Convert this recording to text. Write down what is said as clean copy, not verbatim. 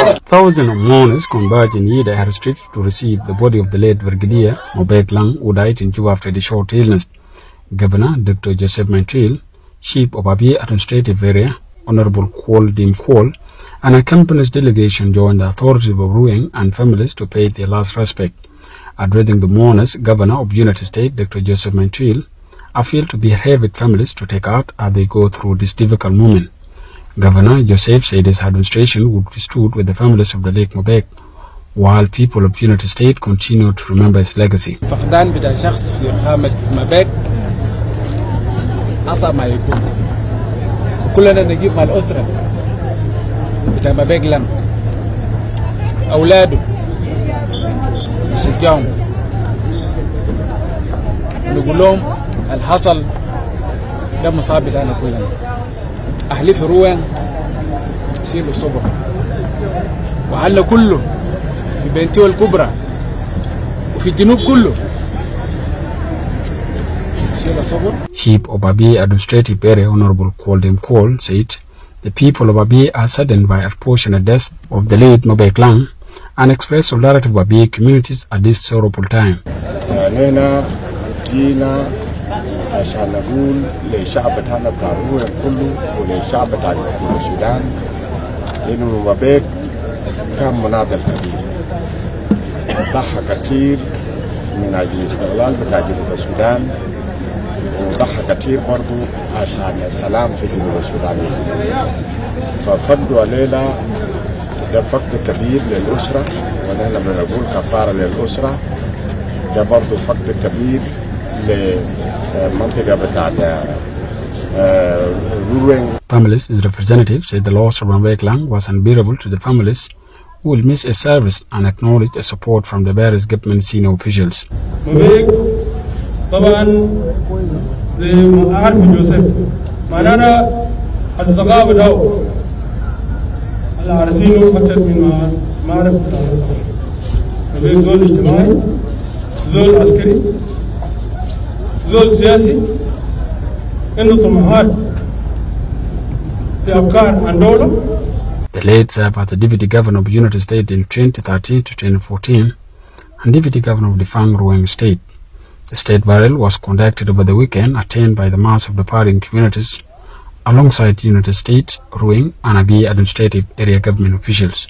Thousands of mourners converged in Yida airstrip to receive the body of the late Brigadier Miabek who died in Juba after a short illness. Governor Dr. Joseph Mantril, Chief of Abiy Administrative Area, Honorable Kwol Dim Kwol, and a company's delegation joined the authorities of Ruweng and families to pay their last respect. Addressing the mourners, Governor of United States Dr. Joseph Mantril appealed to bereaved families to take heart as they go through this difficult moment. Governor Joseph said his administration would stood with the families of the late Miabek, while people of United States continue to remember his legacy. فقدان بتاع شخص في قامة ميابك أصعب ما يكون. كلنا نجيب مع الأسرة بتاع ميابك لم أولاده نشجعهم نقول لهم الحصل ده مصاب بتاعنا كلنا. أهلي في روين شيلوا صبر وحل كله في بنتي الكبرى وفي الجنوب كله شيلوا صبر. Chief of Abiy Administrative Area Honorable Kwol Dim Kwol said the people of Abiy are saddened by unfortunate death of the late Miabek and express solidarity with Abiy communities at this sorrowful time. عشان نقول للشعب بتاعنا بتاع روين كله وللشعب بتاع السودان إنه ميابك كان مناضل كبير وضحى كثير من أجل الاستقلال بتاع جنوب السودان وضحى كثير برضو عشان السلام في جنوب السودان. ففقدوا الليلة ده فقد كبير للأسرة ونحن بنقول كفارة للأسرة. ده برضو فقد كبير Families' representatives said the loss of Miabek was unbearable to the families who will miss his service and acknowledge the support from the various government senior officials. Miabek, طبعا زي ما عارف جوزيف معنانا الثقافة ده اللي عارفينه أكثر من ما عرف ميابك زول اجتماعي زول عسكري زول سياسي عنده طموحات في أفكار عن دولة. The late served as the Deputy Governor of United States in 2013 to 2014 and Deputy Governor of the Ruweng State. The state burial was conducted over the weekend, attended by the mass of departing communities alongside United States, Ruweng and Abiy Administrative Area government officials.